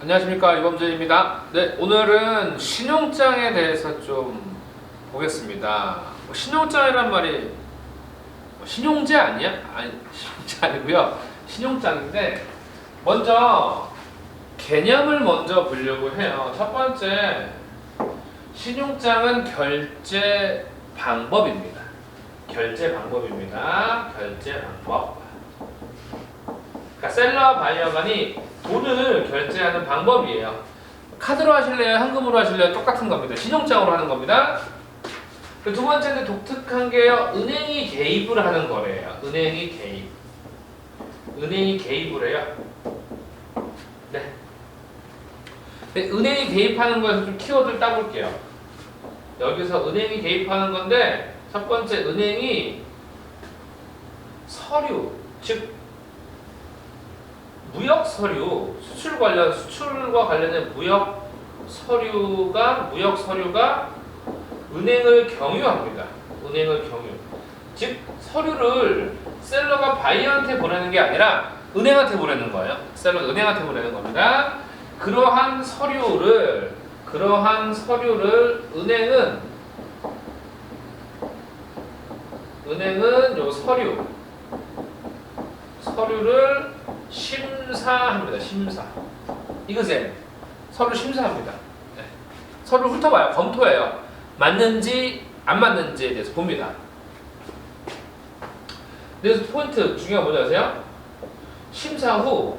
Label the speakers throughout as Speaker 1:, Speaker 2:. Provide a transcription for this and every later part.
Speaker 1: 안녕하십니까, 이범준입니다. 네, 오늘은 신용장에 대해서 좀 보겠습니다. 신용장이란 말이 신용제 아니야? 아니, 신용제 아니고요. 신용장인데 먼저 개념을 먼저 보려고 해요. 첫 번째, 신용장은 결제 방법입니다. 결제 방법입니다. 결제 방법. 그러니까 셀러와 바이어 간이 돈을 결제하는 방법이에요. 카드로 하실래요? 현금으로 하실래요? 똑같은 겁니다. 신용장으로 하는 겁니다. 그 두 번째는 독특한 게요. 은행이 개입을 하는 거래요. 은행이 개입. 은행이 개입을 해요. 네. 은행이 개입하는 거에서 좀 키워드를 따볼게요. 여기서 은행이 개입하는 건데 첫 번째, 은행이 서류, 즉 무역 서류, 수출과 관련된 무역 서류가 은행을 경유합니다. 은행을 경유. 즉 서류를 셀러가 바이어한테 보내는 게 아니라 은행한테 보내는 거예요. 셀러가 은행한테 보내는 겁니다. 그러한 서류를 은행은 요 서류를 심사합니다. 심사. 이거지. 서류 심사합니다. 네. 서류를 훑어봐요. 검토해요. 맞는지 안 맞는지에 대해서 봅니다. 그래서 포인트 중요한 거 뭔지 아세요? 심사 후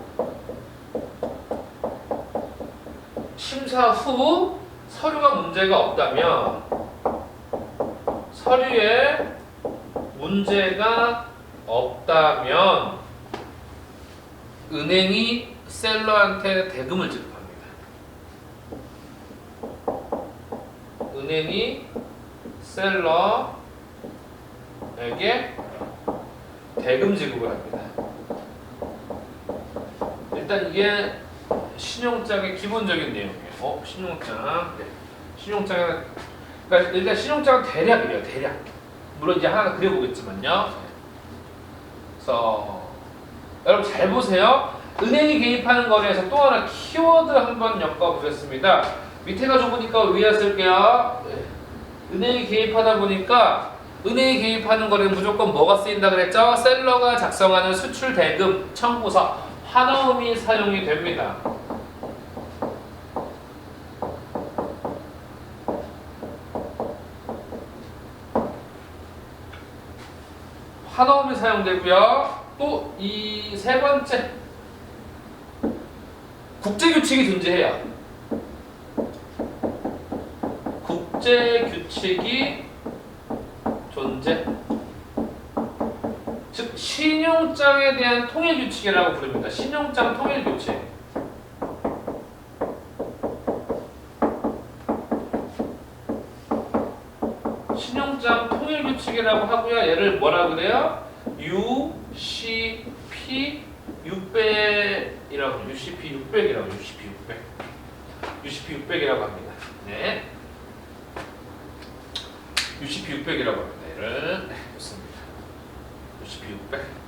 Speaker 1: 서류가 문제가 없다면 서류에 문제가 없다면 은행이 셀러한테 대금을 지급합니다. 은행이 셀러에게 대금 지급을 합니다. 일단 이게 신용장의 기본적인 내용이에요. 신용장. 네. 신용장은 그러니까 일단 신용장은 대략이에요. 대략. 물론 이제 하나 그려보겠지만요. 그래서 여러분 잘 보세요. 은행이 개입하는 거래에서 또 하나 키워드 한번 엮어보겠습니다. 밑에가 좁으니까 위에 쓸게요. 은행이 개입하다 보니까 은행이 개입하는 거래는 무조건 뭐가 쓰인다 그랬죠? 셀러가 작성하는 수출 대금 청구서 환어음이 사용이 됩니다. 환어음이 사용되고요. 또 이 세 번째, 국제규칙이 존재해요. 국제규칙이 존재. 즉 신용장에 대한 통일규칙이라고 부릅니다. 신용장 통일규칙. 신용장 통일규칙이라고 하고요. 얘를 뭐라 그래요? UCP 600이라고 UCP 600이라고 UCP 600이라고 합니다. 네. UCP 600이라고 합니다. 얘를 좋습니다. UCP 600.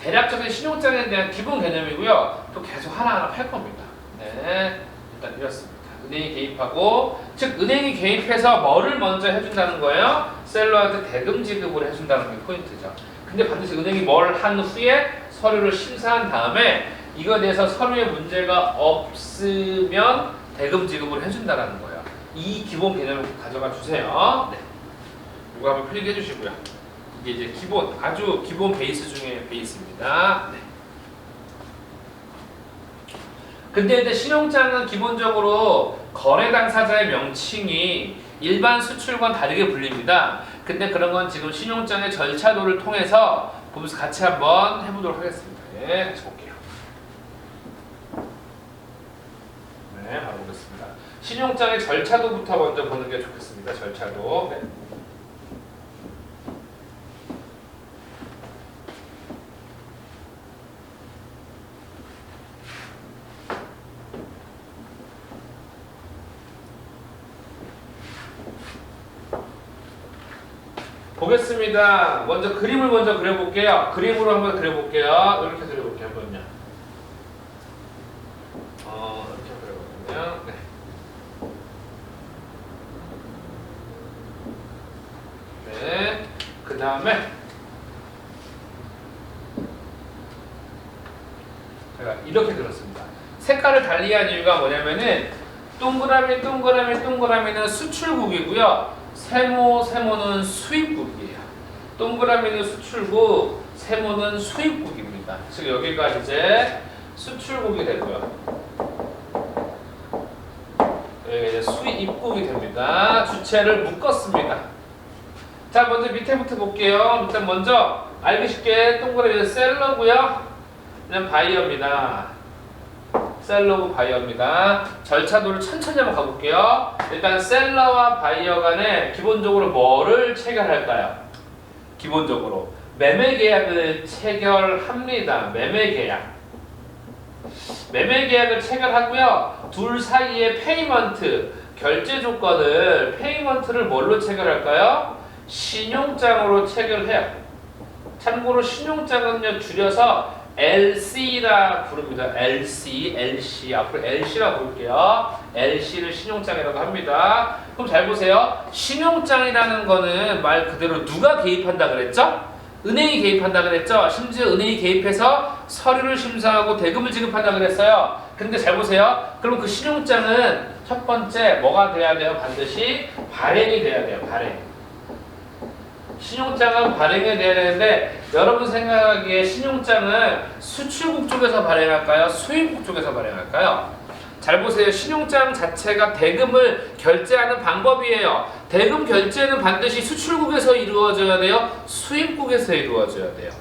Speaker 1: 대략적인 신용장에 대한 기본 개념이고요. 또 계속 하나하나 할 겁니다. 네. 일단 이렇습니다. 은행이 개입하고, 즉 은행이 개입해서 뭐를 먼저 해준다는 거예요? 셀러한테 대금 지급을 해준다는 게 포인트죠. 근데 반드시 은행이 뭘 한 후에 서류를 심사한 다음에 이거에 대해서 서류에 문제가 없으면 대금 지급을 해준다는 거예요. 이 기본 개념을 가져가 주세요. 네. 이거 한번 필기해 주시고요. 이게 이제 아주 기본 베이스 중에 베이스입니다. 네. 근데 이제 신용장은 기본적으로 거래 당사자의 명칭이 일반 수출과는 다르게 불립니다. 근데 그런 건 지금 신용장의 절차도를 통해서 보면서 같이 한번 해보도록 하겠습니다. 네, 같이 볼게요. 네, 바로 보겠습니다. 신용장의 절차도부터 먼저 보는 게 좋겠습니다. 절차도. 네. 보겠습니다. 먼저 그림을 먼저 그려볼게요. 그림으로 한번 그려볼게요. 이렇게 그려볼게요. 한번요. 이렇게 그려보면 네. 네. 그 다음에 제가 이렇게 그렸습니다. 색깔을 달리한 이유가 뭐냐면은 동그라미는 수출국이고요. 세모는 수입국이에요. 동그라미는 수출국, 세모는 수입국입니다. 즉 여기가 이제 수출국이 되고요. 여기가 이제 수입국이 됩니다. 주체를 묶었습니다. 자, 먼저 밑에부터 볼게요. 일단 먼저 알기 쉽게 동그라미 셀러고요. 그냥 바이어입니다. 셀러고 바이어입니다. 절차도를 천천히 한번 가볼게요. 일단 셀러와 바이어 간에 기본적으로 뭐를 체결할까요? 기본적으로 매매 계약을 체결합니다. 매매 계약을 체결하고요. 둘 사이의 페이먼트, 결제 조건을 페이먼트를 뭘로 체결할까요? 신용장으로 체결해요. 참고로 신용장은요 줄여서 LC라 부릅니다. LC 앞으로 LC라고 부를게요. LC를 신용장이라고 합니다. 그럼 잘 보세요. 신용장이라는 거는 말 그대로 누가 개입한다 그랬죠? 은행이 개입한다 그랬죠? 심지어 은행이 개입해서 서류를 심사하고 대금을 지급한다 그랬어요. 근데 잘 보세요. 그럼 그 신용장은 첫 번째 뭐가 돼야 돼요? 반드시 발행이 돼야 돼요. 발행. 신용장은 발행이 돼야 되는데 여러분 생각하기에 신용장은 수출국 쪽에서 발행할까요? 수입국 쪽에서 발행할까요? 잘 보세요. 신용장 자체가 대금을 결제하는 방법이에요. 대금 결제는 반드시 수출국에서 이루어져야 돼요? 수입국에서 이루어져야 돼요?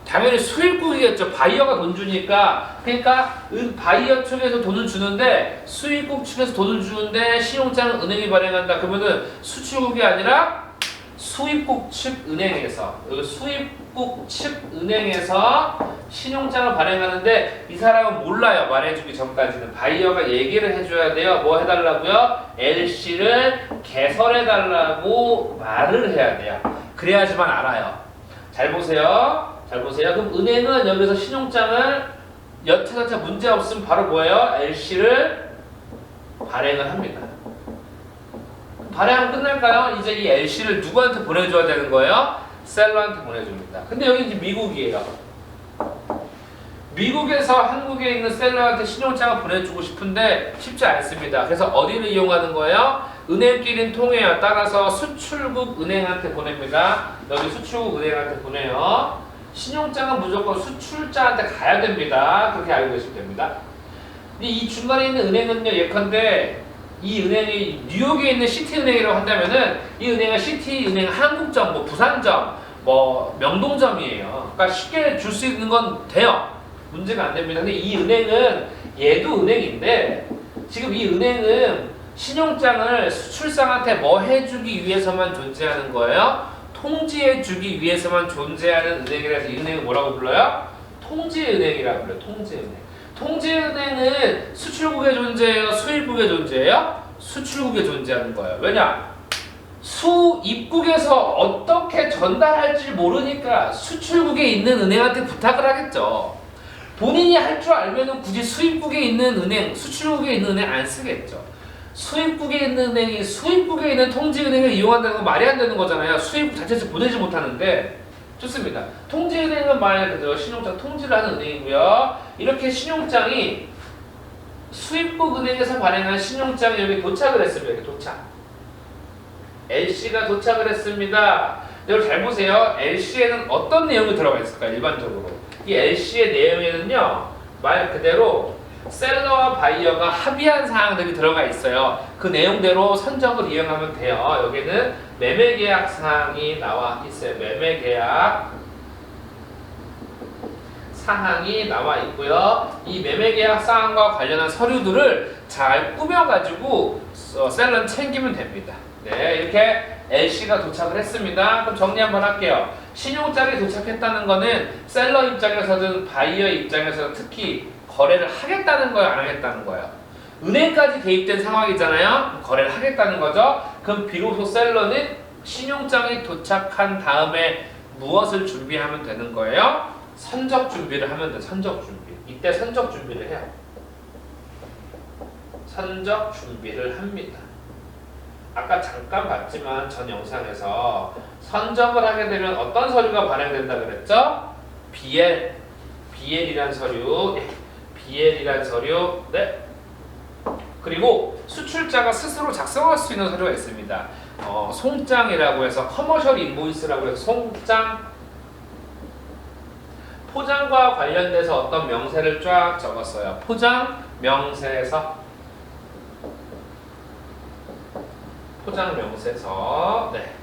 Speaker 1: 당연히 수입국이겠죠. 바이어가 돈 주니까. 그러니까 바이어 측에서 돈을 주는데 수입국 측에서 돈을 주는데 신용장은 은행이 발행한다. 그러면은 수출국이 아니라 수입국 측 은행에서 신용장을 발행하는데 이 사람은 몰라요. 말해주기 전까지는 바이어가 얘기를 해줘야 돼요. 뭐 해달라고요? LC를 개설해달라고 말을 해야 돼요. 그래야지만 알아요. 잘 보세요. 그럼 은행은 여기서 신용장을 여차저차 문제 없으면 바로 뭐예요? LC를 발행을 합니다. 발행하면 끝날까요? 이제 이 LC를 누구한테 보내줘야 되는 거예요? 셀러한테 보내줍니다. 근데 여기 이제 미국이에요. 미국에서 한국에 있는 셀러한테 신용장을 보내주고 싶은데 쉽지 않습니다. 그래서 어디를 이용하는 거예요? 은행끼리는 통해요. 따라서 수출국 은행한테 보냅니다. 여기 수출국 은행한테 보내요. 신용장은 무조건 수출자한테 가야 됩니다. 그렇게 알고 계시면 됩니다. 근데 이 중간에 있는 은행은요, 예컨대 이 은행이 뉴욕에 있는 시티은행이라고 한다면은 이 은행은 시티은행 한국점, 뭐 부산점, 뭐 명동점이에요. 그러니까 쉽게 줄 수 있는 건 돼요. 문제가 안 됩니다. 근데 이 은행은 얘도 은행인데 지금 이 은행은 신용장을 수출상한테 뭐 해주기 위해서만 존재하는 거예요? 통지해주기 위해서만 존재하는 은행이라서 이 은행은 뭐라고 불러요? 통지은행이라고 불러요. 통지은행. 통지은행은 수출국에 존재해요? 수입국에 존재해요? 수출국에 존재하는 거예요. 왜냐? 수입국에서 어떻게 전달할지 모르니까 수출국에 있는 은행한테 부탁을 하겠죠. 본인이 할 줄 알면은 굳이 수입국에 있는 은행, 수출국에 있는 은행 안 쓰겠죠. 수입국에 있는 은행이 수입국에 있는 통지은행을 이용한다는 건 말이 안 되는 거잖아요. 수입국 자체에서 보내지 못하는데. 좋습니다. 통지은행은 말 그대로 신용장 통지를 하는 은행이고요. 이렇게 신용장이 수입국 은행에서 발행한 신용장이 여기 도착을 했습니다. 여기 도착. LC가 도착을 했습니다. 여러분 잘 보세요. LC에는 어떤 내용이 들어가 있을까요? 일반적으로. 이 LC의 내용에는요. 말 그대로 셀러와 바이어가 합의한 사항들이 들어가 있어요. 그 내용대로 선적을 이용하면 돼요. 여기는 매매계약 사항이 나와 있어요. 매매계약 사항이 나와 있고요. 이 매매계약 사항과 관련한 서류들을 잘 꾸며가지고 셀러는 챙기면 됩니다. 네, 이렇게 LC가 도착을 했습니다. 그럼 정리 한번 할게요. 신용장이 도착했다는 거는 셀러 입장에서든 바이어 입장에서든 특히 거래를 하겠다는 거예요? 안 하겠다는 거예요? 은행까지 개입된 상황이잖아요? 거래를 하겠다는 거죠? 그럼 비로소 셀러는 신용장이 도착한 다음에 무엇을 준비하면 되는 거예요? 선적 준비를 하면 돼요. 선적 준비. 이때 선적 준비를 해요. 선적 준비를 합니다. 아까 잠깐 봤지만 전 영상에서 선적을 하게 되면 어떤 서류가 발행된다 그랬죠? BL이란 서류, BL이란 서류, 네. 그리고 수출자가 스스로 작성할 수 있는 서류가 있습니다. 송장이라고 해서 커머셜 인보이스라고 해서 송장, 포장과 관련돼서 어떤 명세를 쫙 적었어요. 포장 명세서, 포장 명세서, 네.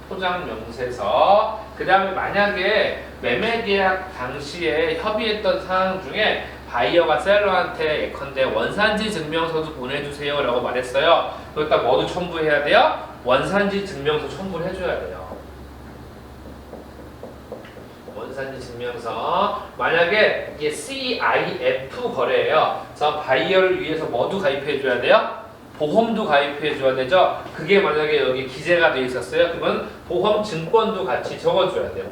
Speaker 1: 포장 명세서. 그 다음에 만약에 매매 계약 당시에 협의했던 사항 중에 바이어가 셀러한테 예컨대 원산지 증명서도 보내주세요 라고 말했어요. 그러니까 뭐도 첨부해야 돼요? 원산지 증명서 첨부를 해줘야 돼요. 원산지 증명서. 만약에 이게 CIF 거래예요. 그래서 바이어를 위해서 뭐도 가입해줘야 돼요? 보험도 가입해줘야 되죠. 그게 만약에 여기 기재가 돼 있었어요. 그러면 보험 증권도 같이 적어줘야 돼요.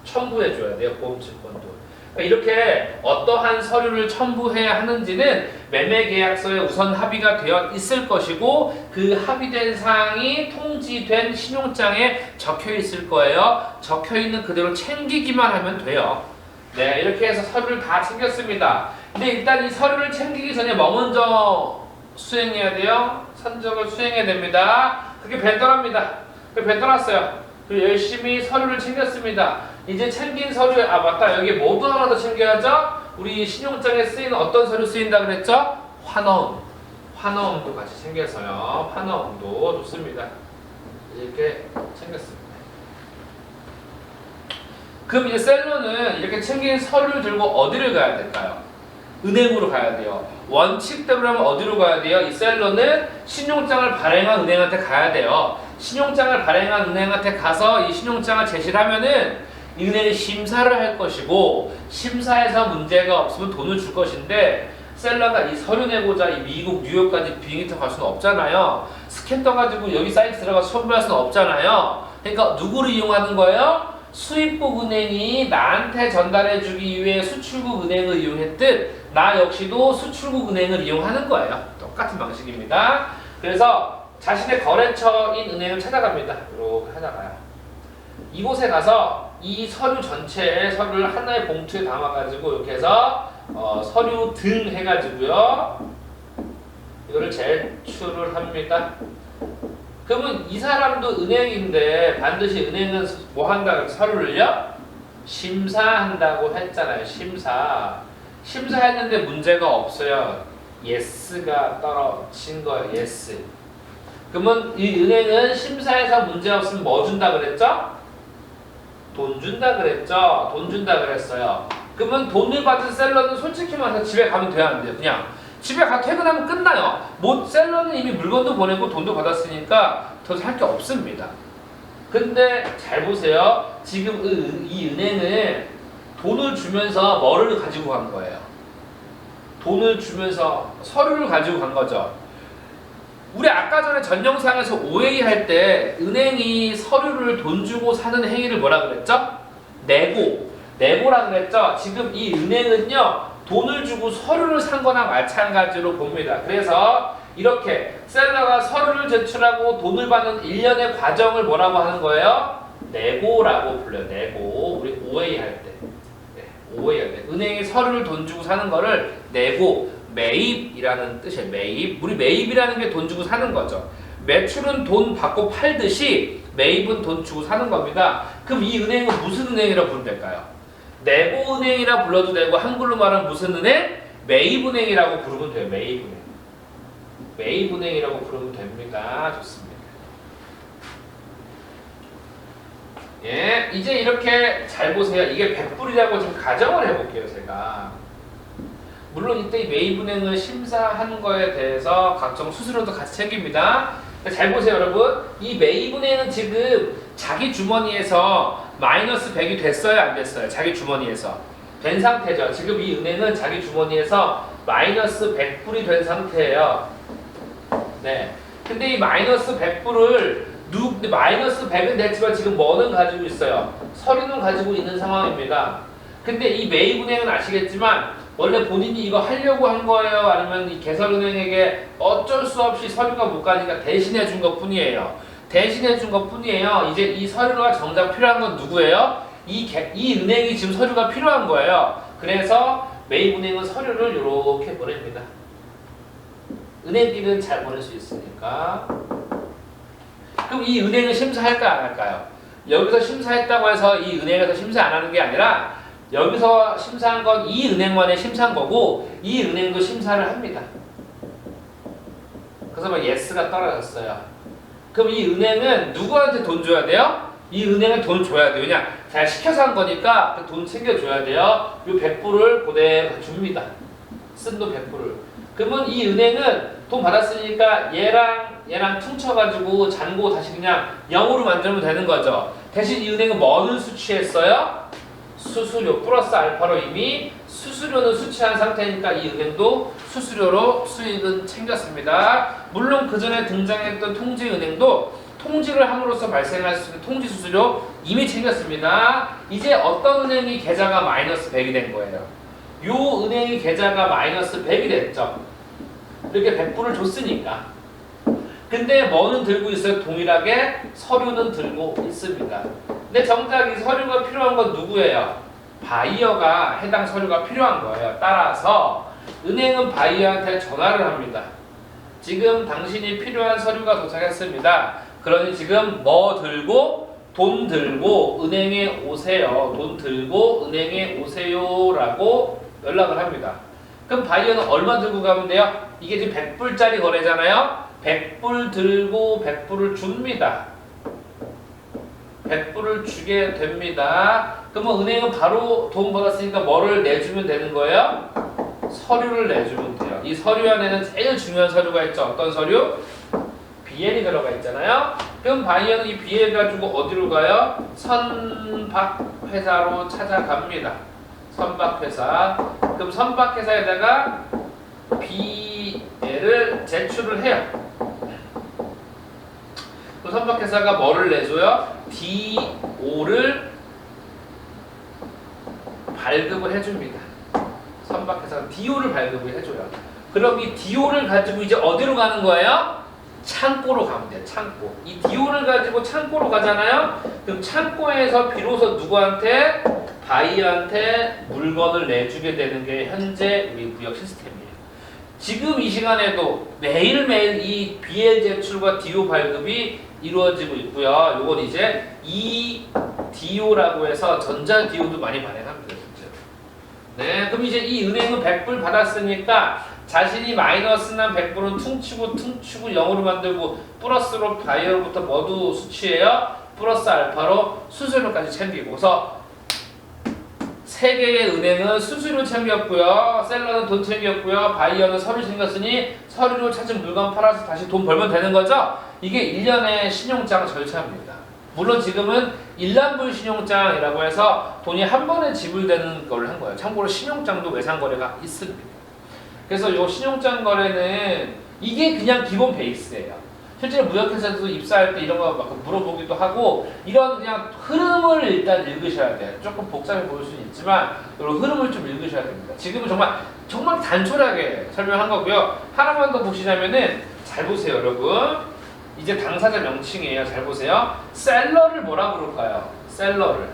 Speaker 1: 첨부해줘야 돼요. 보험 증권도. 이렇게 어떠한 서류를 첨부해야 하는지는 매매계약서에 우선 합의가 되어 있을 것이고 그 합의된 사항이 통지된 신용장에 적혀 있을 거예요. 적혀 있는 그대로 챙기기만 하면 돼요. 네, 이렇게 해서 서류를 다 챙겼습니다. 근데 일단 이 서류를 챙기기 전에 뭐 먼저 수행해야 돼요? 선적을 수행해야 됩니다. 그게 배떠랍니다. 배떠났어요. 그리고 열심히 서류를 챙겼습니다. 이제 챙긴 서류에 맞다, 여기 뭐도 하나 더 챙겨야죠? 우리 신용장에 쓰이는 어떤 서류 쓰인다 그랬죠? 환어음도 같이 챙겨서요. 환어음도 좋습니다. 이렇게 챙겼습니다. 그럼 이제 셀러는 이렇게 챙긴 서류를 들고 어디를 가야 될까요? 은행으로 가야 돼요. 원칙대로 하면 어디로 가야 돼요? 이 셀러는 신용장을 발행한 은행한테 가야 돼요. 신용장을 발행한 은행한테 가서 이 신용장을 제시를 하면은 이 은행이 심사를 할 것이고 심사에서 문제가 없으면 돈을 줄 것인데 셀러가 이 서류 내고자 이 미국 뉴욕까지 비행기 타고 갈 수는 없잖아요. 스캔 떠가지고 여기 사이트 들어가서 첨부할 수는 없잖아요. 그러니까 누구를 이용하는 거예요? 수입국 은행이 나한테 전달해주기 위해 수출국 은행을 이용했듯 나 역시도 수출국 은행을 이용하는 거예요. 똑같은 방식입니다. 그래서 자신의 거래처인 은행을 찾아갑니다. 이렇게 찾아가요. 이곳에 가서 이 서류 전체의 서류를 하나의 봉투에 담아가지고 이렇게 해서 서류 등 해가지고요. 이거를 제출을 합니다. 그러면 이 사람도 은행인데 반드시 은행은 뭐 한다고 해서 서류를요? 심사한다고 했잖아요. 심사했는데 문제가 없어요. 예스가 떨어진 거예요. 예스. 그러면 이 은행은 심사에서 문제 없으면 뭐 준다 그랬죠? 돈 준다 그랬죠? 돈 준다 그랬어요. 그러면 돈을 받은 셀러는 솔직히 말해서 집에 가면 돼야 안 돼요? 그냥 집에 가 퇴근하면 끝나요. 셀러는 이미 물건도 보내고 돈도 받았으니까 더 할 게 없습니다. 근데 잘 보세요. 지금 이 은행은 돈을 주면서 뭐를 가지고 간 거예요? 돈을 주면서 서류를 가지고 간 거죠. 우리 아까 전에 전 영상에서 OA 할 때 은행이 서류를 돈 주고 사는 행위를 뭐라 그랬죠? 내고라 그랬죠? 지금 이 은행은요 돈을 주고 서류를 산 거나 마찬가지로 봅니다. 그래서 이렇게 셀러가 서류를 제출하고 돈을 받는 일련의 과정을 뭐라고 하는 거예요? 내고라고 불러요. 내고. 우리 OA 할 때. 네, OA 할 때. 은행이 서류를 돈 주고 사는 거를 내고, 매입이라는 뜻이에요. 매입. 우리 매입이라는 게 돈 주고 사는 거죠. 매출은 돈 받고 팔듯이 매입은 돈 주고 사는 겁니다. 그럼 이 은행은 무슨 은행이라고 부르면 될까요? 내고은행이라 불러도 되고 한글로 말하면 무슨 은행? 매입은행이라고 부르면 돼요. 매입은행. 매입은행이라고 부르면 됩니다. 좋습니다. 예, 이제 이렇게 잘 보세요. 이게 100불이라고 지금 가정을 해볼게요. 제가. 물론 이때 이 매입은행을 심사한 거에 대해서 각종 수수료도 같이 챙깁니다. 잘 보세요 여러분. 이 매입은행은 지금 자기 주머니에서 마이너스 100이 됐어요 안 됐어요? 자기 주머니에서 된 상태죠. 지금 이 은행은 자기 주머니에서 마이너스 100불이 된 상태예요. 네. 근데 이 마이너스 100불을 마이너스 100은 됐지만 지금 뭐는 가지고 있어요? 서류는 가지고 있는 상황입니다. 근데 이 매입은행은 아시겠지만 원래 본인이 이거 하려고 한 거예요? 아니면 이 개설은행에게 어쩔 수 없이 서류가 못 가니까 대신해 준 것 뿐이에요. 대신해 준 것 뿐이에요. 이제 이 서류가 정작 필요한 건 누구예요? 이 은행이 지금 서류가 필요한 거예요. 그래서 매입은행은 서류를 이렇게 보냅니다. 은행끼리는 잘 보낼 수 있으니까. 그럼 이 은행은 심사할까 안 할까요? 여기서 심사했다고 해서 이 은행에서 심사 안 하는 게 아니라 여기서 심사한 건 이 은행만의 심사한 거고 이 은행도 심사를 합니다. 그래서 막 예스가 떨어졌어요. 그럼 이 은행은 누구한테 돈 줘야 돼요? 이 은행은 돈 줘야 돼요. 그냥 잘 시켜서 한 거니까 그 돈 챙겨줘야 돼요. 이 100불을 그대로 줍니다. 쓴 돈 100불을. 그러면 이 은행은 돈 받았으니까 얘랑 퉁쳐가지고 잔고 다시 그냥 0으로 만들면 되는 거죠. 대신 이 은행은 뭐는 수취했어요? 수수료 플러스 알파로 이미 수수료는 수취한 상태니까 이 은행도 수수료로 수익은 챙겼습니다. 물론 그 전에 등장했던 통지은행도 통지를 함으로써 발생할 수 있는 통지 수수료 이미 챙겼습니다. 이제 어떤 은행이 계좌가 마이너스 100이 된 거예요? 요 은행이 계좌가 마이너스 100이 됐죠. 이렇게 100불을 줬으니까. 근데 뭐는 들고 있어요? 동일하게 서류는 들고 있습니다. 근데 정작 이 서류가 필요한 건 누구예요? 바이어가 해당 서류가 필요한 거예요. 따라서 은행은 바이어한테 전화를 합니다. 지금 당신이 필요한 서류가 도착했습니다. 그러니 지금 뭐 들고? 돈 들고 은행에 오세요. 돈 들고 은행에 오세요라고 연락을 합니다. 그럼 바이어는 얼마 들고 가면 돼요? 이게 지금 100불짜리 거래잖아요. 100불 들고 100불을 줍니다. 100불을 주게 됩니다. 그러면 은행은 바로 돈 받았으니까 뭐를 내주면 되는 거예요? 서류를 내주면 돼요. 이 서류 안에는 제일 중요한 서류가 있죠. 어떤 서류? BL이 들어가 있잖아요. 그럼 바이어는 이 BL 가지고 어디로 가요? 선박회사로 찾아갑니다. 선박회사. 그럼 선박회사에다가 BL을 제출을 해요. 그 선박회사가 뭐를 내줘요? DO를 발급을 해줍니다. 선박회사가 DO를 발급을 해줘요. 그럼 이 DO를 가지고 이제 어디로 가는 거예요? 창고로 가면 돼요. 창고. 이 DO를 가지고 창고로 가잖아요. 그럼 창고에서 비로소 누구한테? 바이어한테 물건을 내주게 되는 게 현재 우리 무역 시스템이에요. 지금 이 시간에도 매일매일 이 BL 제출과 DO 발급이 이루어지고 있고요. 요건 이제 EDO라고 해서 전자 DO도 많이 발행합니다. 실제로. 네, 그럼 이제 이 은행은 100불 받았으니까 자신이 마이너스 난 100불은 퉁치고 0으로 만들고 플러스로 바이어로부터 모두 수취해요. 플러스 알파로 수수료까지 챙기고 그래서 세 개의 은행은 수수료 챙겼고요. 셀러는 돈 챙겼고요. 바이어는 서류 챙겼으니 서류로 찾은 물건 팔아서 다시 돈 벌면 되는 거죠. 이게 1년의 신용장 절차입니다. 물론 지금은 일란불 신용장이라고 해서 돈이 한 번에 지불되는 걸 한 거예요. 참고로 신용장도 외상거래가 있습니다. 그래서 이 신용장 거래는 이게 그냥 기본 베이스예요. 실제로 무역회사도 입사할 때 이런 거 막 물어보기도 하고 이런 그냥 흐름을 일단 읽으셔야 돼요. 조금 복잡해 보일 수는 있지만 이런 흐름을 좀 읽으셔야 됩니다. 지금은 정말 단촐하게 설명한 거고요. 하나만 더 보시자면은 잘 보세요, 여러분. 이제 당사자 명칭이에요. 잘 보세요. 셀러를 뭐라 부를까요? 셀러를.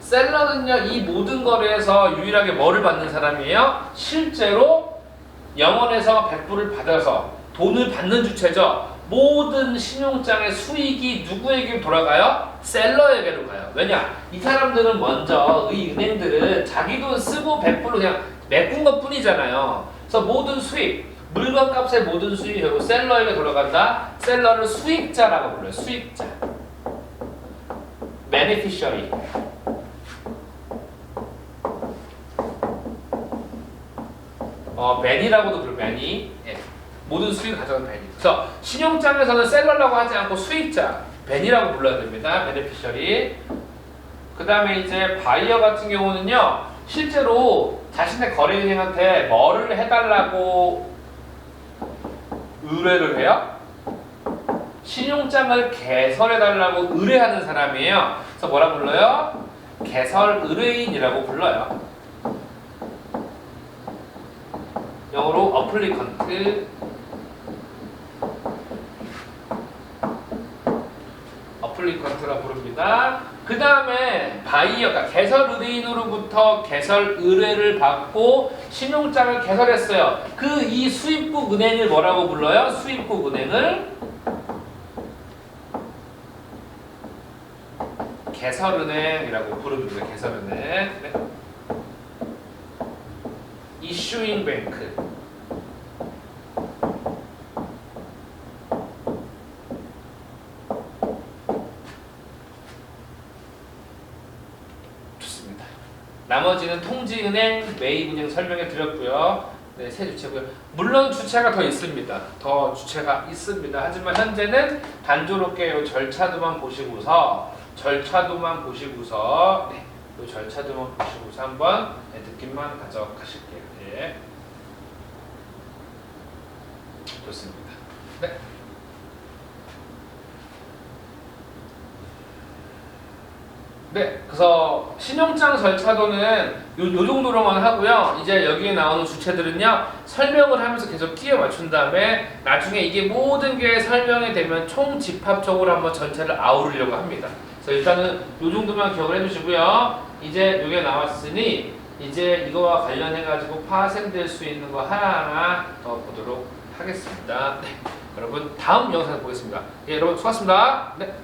Speaker 1: 셀러는요, 이 모든 거래에서 유일하게 뭐를 받는 사람이에요? 실제로 영원에서 100불을 받아서 돈을 받는 주체죠. 모든 신용장의 수익이 누구에게 돌아가요? 셀러에게로 가요. 왜냐? 이 사람들은 먼저 이 은행들은 자기 돈 쓰고 100불로 그냥 메꾼 것 뿐이잖아요. 그래서 모든 수익, 물건 값의 모든 수익이 결국 셀러에게 돌아간다. 셀러를 수익자라고 불러요. 수익자. beneficiary. 매니라고도 불러요. 매니. 예. 모든 수익을 가져가는 매니. 그래서 신용장에서는 셀러라고 하지 않고 수익자, 매니라고 불러야 됩니다. 베네피셔리. 그 다음에 이제 바이어 같은 경우는요, 실제로 자신의 거래은행한테 뭐를 해달라고 의뢰를 해요? 신용장을 개설해달라고 의뢰하는 사람이에요. 그래서 뭐라 불러요? 개설 의뢰인이라고 불러요. 영어로 어플리컨트, 어플리컨트라 부릅니다. 그 다음에 바이어가 개설 의뢰인으로부터 개설 의뢰를 받고 신용장을 개설했어요. 그 이 수입국 은행을 뭐라고 불러요? 수입국 은행을 개설은행이라고 부릅니다. 개설은행. 네. 이슈잉 뱅크. 좋습니다. 나머지는 통지은행, 매입은행 설명해 드렸고요. 네, 세 주체고요. 물론 주체가 더 있습니다. 더 주체가 있습니다. 하지만 현재는 단조롭게 이 절차도만 보시고서 네, 이 절차도만 보시고서 한번 네, 느낌만 가져가실게요. 네. 좋습니다. 네. 네, 그래서 신용장 절차도는 요 정도로만 하고요. 이제 여기에 나오는 주체들은요, 설명을 하면서 계속 끼워 맞춘 다음에 나중에 이게 모든 게 설명이 되면 총 집합적으로 한번 전체를 아우르려고 합니다. 그래서 일단은 요 정도만 기억을 해주시고요. 이제 요게 나왔으니 이제 이거와 관련해가지고 파생될 수 있는 거 하나하나 더 보도록 하겠습니다. 네, 여러분 다음 영상을 보겠습니다. 예, 여러분 수고하셨습니다. 네.